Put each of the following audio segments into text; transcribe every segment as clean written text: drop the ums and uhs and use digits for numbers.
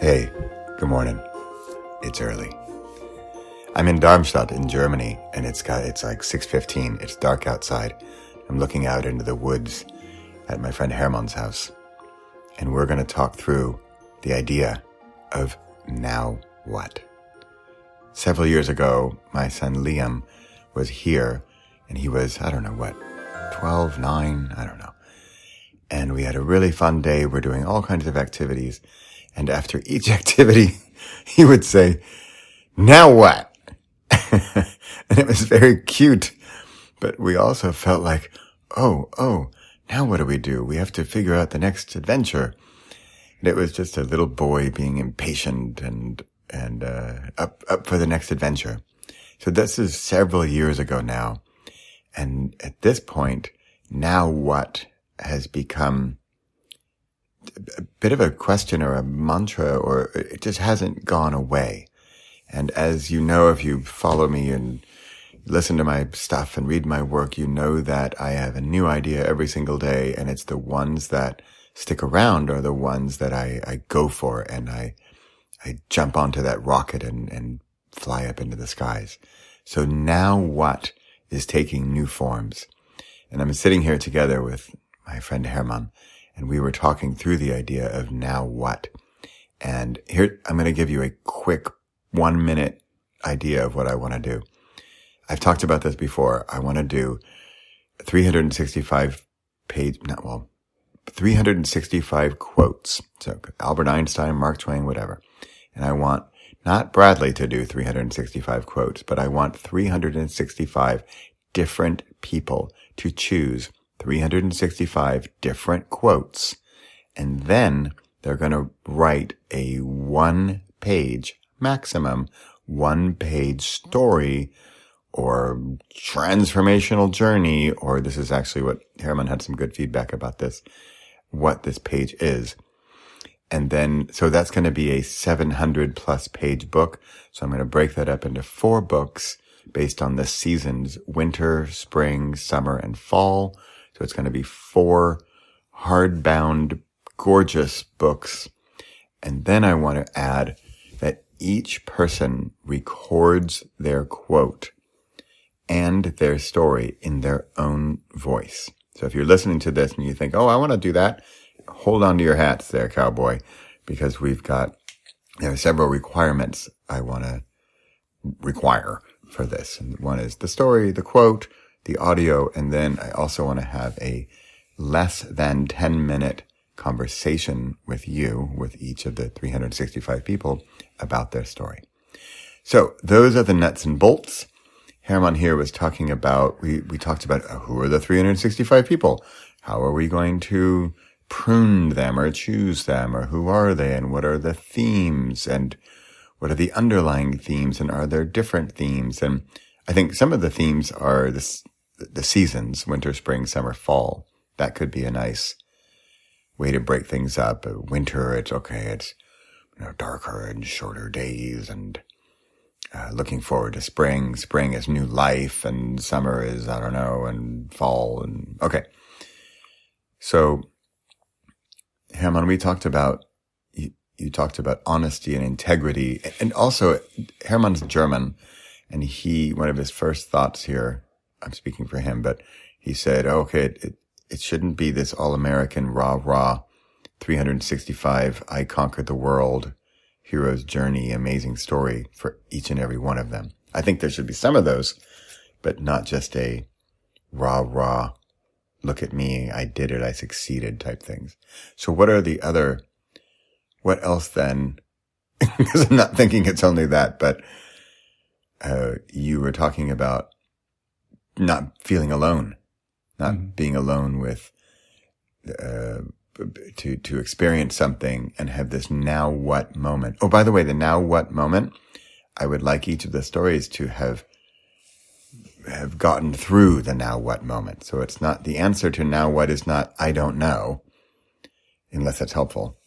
Hey, good morning. It's early. I'm in Darmstadt in Germany, and it's like 6:15. It's dark outside. I'm looking out into the woods at my friend Hermann's house, and we're going to talk through the idea of now what. Several years ago, my son Liam was here, and he was, 12, 9, I don't know. And we had a really fun day. We're doing all kinds of activities. And after each activity, he would say, "Now what?" And it was very cute. But we also felt like, oh, now what do? We have to figure out the next adventure. And it was just a little boy being impatient and up for the next adventure. So this is several years ago now. And at this point, now what has become a bit of a question or a mantra, or it just hasn't gone away. And as you know, if you follow me and listen to my stuff and read my work, you know that I have a new idea every single day, and it's the ones that stick around are the ones that I go for, and I jump onto that rocket and fly up into the skies. So now what is taking new forms? And I'm sitting here together with my friend Hermann, and we were talking through the idea of now what. And here, I'm going to give you a quick 1-minute idea of what I want to do. I've talked about this before. I want to do 365 quotes. So Albert Einstein, Mark Twain, whatever. And I want not Bradley to do 365 quotes, but I want 365 different people to choose 365 different quotes. And then they're going to write a 1-page, maximum 1-page story or transformational journey, or this is actually what Hermann had some good feedback about this, what this page is. And then, so that's going to be a 700 plus page book. So I'm going to break that up into 4 books based on the seasons: winter, spring, summer, and fall. So it's going to be 4 hardbound, gorgeous books. And then I want to add that each person records their quote and their story in their own voice. So if you're listening to this and you think, oh, I want to do that, hold on to your hats there, cowboy, because we've got several requirements I want to require for this. And one is the story, the quote, the audio, and then I also want to have a less than 10-minute conversation with you, with each of the 365 people, about their story. So those are the nuts and bolts. Hermann here was talking about, we talked about who are the 365 people? How are we going to prune them or choose them, or who are they, and what are the themes, and what are the underlying themes, and are there different themes? And I think some of the themes are the seasons: winter, spring, summer, fall. That could be a nice way to break things up. Winter, it's okay. It's darker and shorter days, and looking forward to spring. Spring is new life, and summer is, and fall. And okay. So, Hermann, we talked about, you talked about honesty and integrity. And also, Hermann's German, and one of his first thoughts here, I'm speaking for him, but he said, it shouldn't be this all-American rah-rah 365, I conquered the world, hero's journey, amazing story for each and every one of them. I think there should be some of those, but not just a rah-rah, look at me, I did it, I succeeded type things. So what else then? Because I'm not thinking it's only that, but you were talking about not feeling alone, not being alone with, to experience something and have this now what moment. Oh, by the way, the now what moment, I would like each of the stories to have gotten through the now what moment. So it's not, the answer to now what is not, I don't know, unless that's helpful.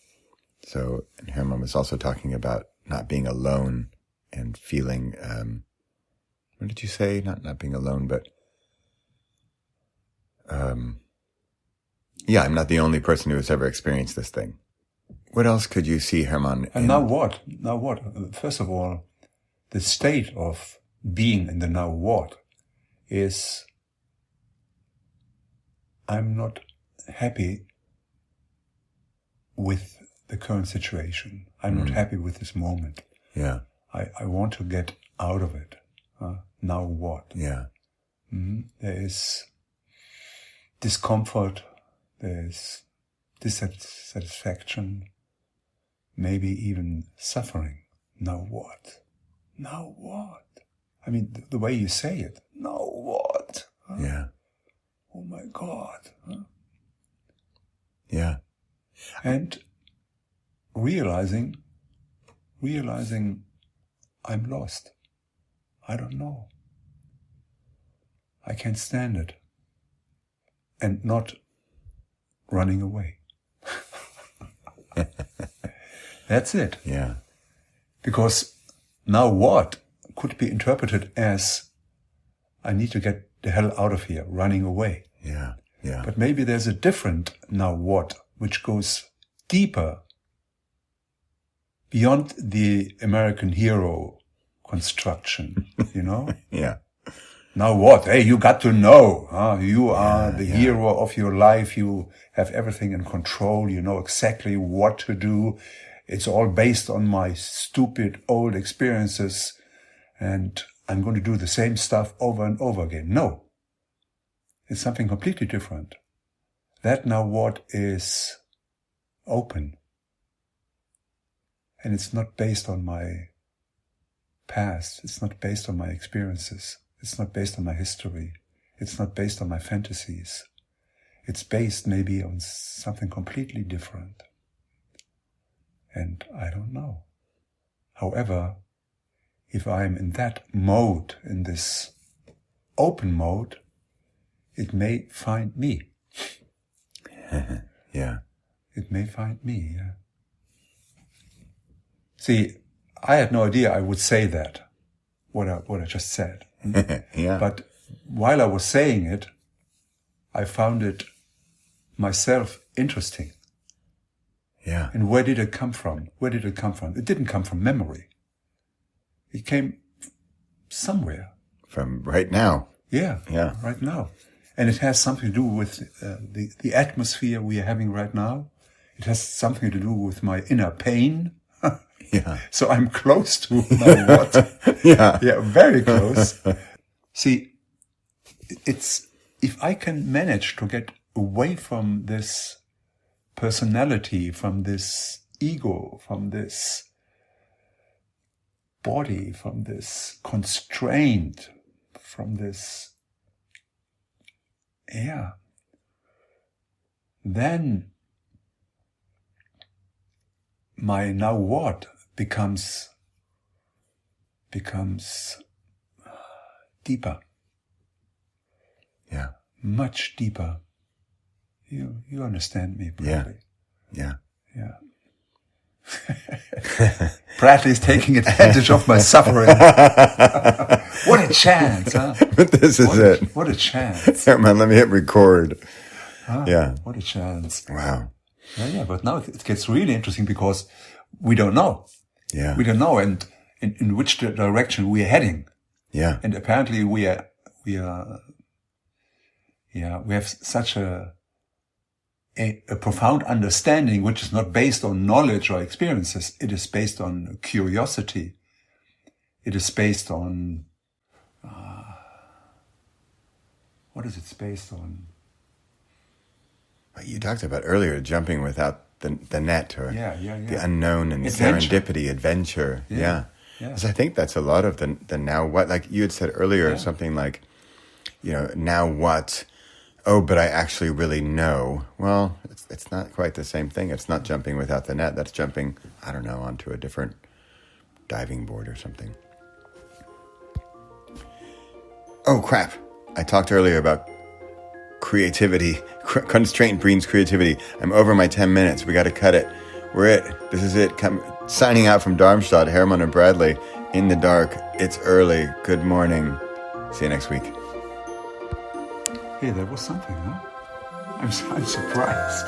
So, and Hermann was also talking about not being alone and feeling, what did you say? Not being alone, but, I'm not the only person who has ever experienced this thing. What else could you see, Herman? And now what? Now what? First of all, the state of being in the now what is, I'm not happy with the current situation. I'm not happy with this moment. Yeah. I want to get out of it. Now what? Yeah. There is discomfort. There is dissatisfaction. Maybe even suffering. Now what? Now what? I mean, the way you say it. Now what? Yeah. Oh my God. Yeah. And realizing I'm lost. I don't know. I can't stand it. And not running away. That's it. Yeah. Because now what could be interpreted as, I need to get the hell out of here, running away. Yeah. Yeah. But maybe there's a different now what, which goes deeper beyond the American hero construction, you know? Yeah. Now what? Hey, you got to know. You are the hero of your life. You have everything in control. You know exactly what to do. It's all based on my stupid old experiences. And I'm going to do the same stuff over and over again. No. It's something completely different. That now what is open. And it's not based on my past. It's not based on my experiences. It's not based on my history. It's not based on my fantasies. It's based maybe on something completely different. And I don't know. However, if I'm in that mode, in this open mode, it may find me. Yeah. It may find me, yeah. See, I had no idea I would say that, what I just said. Yeah. But while I was saying it, I found it myself interesting. Yeah. And where did it come from? Where did it come from? It didn't come from memory. It came somewhere. From right now. Yeah. Yeah. Right now. And it has something to do with the atmosphere we are having right now. It has something to do with my inner pain. Yeah. So I'm close to now what? Yeah. Yeah, very close. See, it's, if I can manage to get away from this personality, from this ego, from this body, from this constraint, from this, then my now what becomes deeper. Yeah. Much deeper. You understand me probably. Yeah. Yeah. Bradley's taking advantage of my suffering. What a chance, huh? But this is it. What a chance. Herman, let me hit record. Yeah. What a chance. Wow. Yeah, but now it gets really interesting because we don't know. Yeah. We don't know and in which direction we are heading. Yeah. And apparently we have such a profound understanding which is not based on knowledge or experiences. It is based on curiosity. It is based on, what is it based on? You talked about earlier jumping without the net or the unknown and Adventure. serendipity, adventure. Yeah. Yeah. Because I think that's a lot of the now what, like you had said earlier, something like, now what? Oh, but I actually really know. Well, it's not quite the same thing. It's not jumping without the net. That's jumping, I don't know, onto a different diving board or something. Oh, crap. I talked earlier about creativity. Constraint breeds creativity. I'm over my 10 minutes. We got to cut it. We're it. This is it. Signing out from Darmstadt, Herman and Bradley. In the dark. It's early. Good morning. See you next week. Hey, that was something, huh? I'm surprised.